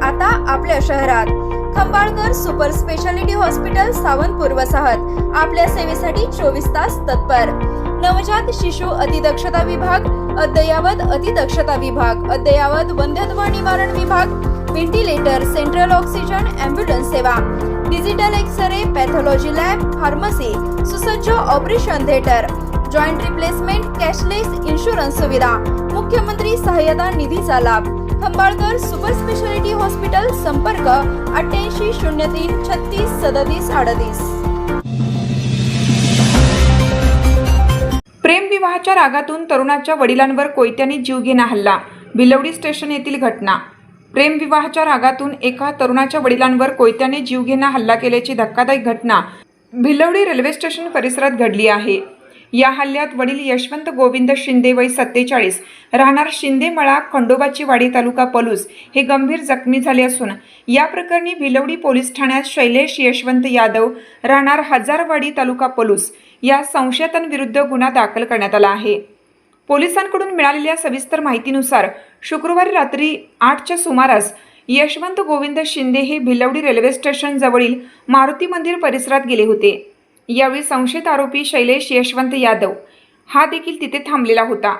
आता आपल्या शहरात Khambalkar super speciality hospital Sawantpur वसाहत आपल्या सेवेसाठी 24 तास तत्पर। नवजात शिशु अतिदक्षता विभाग, अद्ययावत अतिदक्षता विभाग, अद्ययावत वंध्यत्व निवारण विभाग, व्हेंटिलेटर, सेंट्रल ऑक्सिजन, ॲम्ब्युलन्स सेवा, digital X ray, pathology lab, pharmacy, सुसज्ज operation theatre, joint replacement, cashless insurance सुविधा, मुख्यमंत्री सहाय्यता निधीचा लाभ। खंबाळकर सुपर स्पेशालिटी हॉस्पिटल, संपर्क 88 03 36 37 38। प्रेमविवाहाच्या रागातून तरुणाच्या वडिलांवर कोयत्याने जीवघेणा हल्ला। भिलवडी स्टेशन येथील घटना। प्रेमविवाहाच्या रागातून एका तरुणाच्या वडिलांवर कोयत्याने जीवघेणा हल्ला केल्याची धक्कादायक घटना भिलवडी रेल्वे स्टेशन परिसरात घडली आहे। या हल्ल्यात वडील यशवंत गोविंद शिंदे वय 47 राहणार शिंदेमळा, खंडोबाची वाडी, तालुका पलूस हे गंभीर जखमी झाले असून या प्रकरणी भिलवडी पोलीस ठाण्यात शैलेश यशवंत यादव राहणार हजारवाडी, तालुका पलूस या संशयितांविरुद्ध गुन्हा दाखल करण्यात आला आहे। पोलिसांकडून मिळालेल्या सविस्तर माहितीनुसार शुक्रवारी रात्री 8च्या सुमारास यशवंत गोविंद शिंदे हे भिलवडी रेल्वे स्टेशन जवळील मारुती मंदिर परिसरात गेले होते। यावेळी संशयित आरोपी शैलेश यशवंत यादव हा देखील तिथे थांबलेला होता।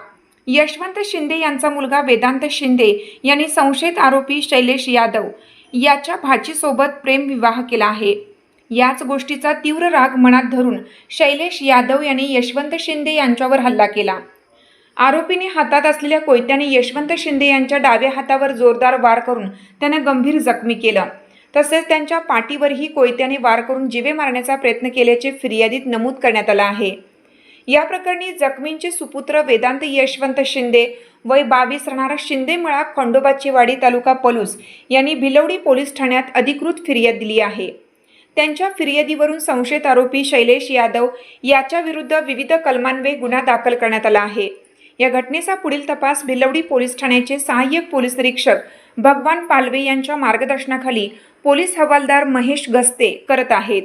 यशवंत शिंदे यांचा मुलगा वेदांत शिंदे यांनी संशयित आरोपी शैलेश यादव याच्या भाचीसोबत प्रेमविवाह केला आहे। याच गोष्टीचा तीव्र राग मनात धरून शैलेश यादव यांनी यशवंत शिंदे यांच्यावर हल्ला केला। आरोपीने हातात असलेल्या कोयत्याने यशवंत शिंदे यांच्या डाव्या हातावर जोरदार वार करून त्यांना गंभीर जखमी केलं। तसेच त्यांच्या पाठीवरही कोयत्याने वार करून जीवे मारण्याचा प्रयत्न केल्याचे फिर्यादीत नमूद करण्यात आलं आहे। या प्रकरणी जखमींचे सुपुत्र वेदांत यशवंत शिंदे वय 22 राहणार शिंदेमळा, खंडोबाची वाडी, तालुका पलूस यांनी भिलवडी पोलीस ठाण्यात अधिकृत फिर्याद दिली आहे। त्यांच्या फिर्यादीवरून संशयित आरोपी शैलेश यादव याच्या विरुद्ध विविध कलमान्वये गुन्हा दाखल करण्यात आला आहे। या घटनेचा पुढील तपास भिलवडी पोलीस ठाण्याचे सहाय्यक पोलीस निरीक्षक भगवान पालवे यांच्या मार्गदर्शनाखाली पोलीस हवालदार महेश गस्ते करत आहेत।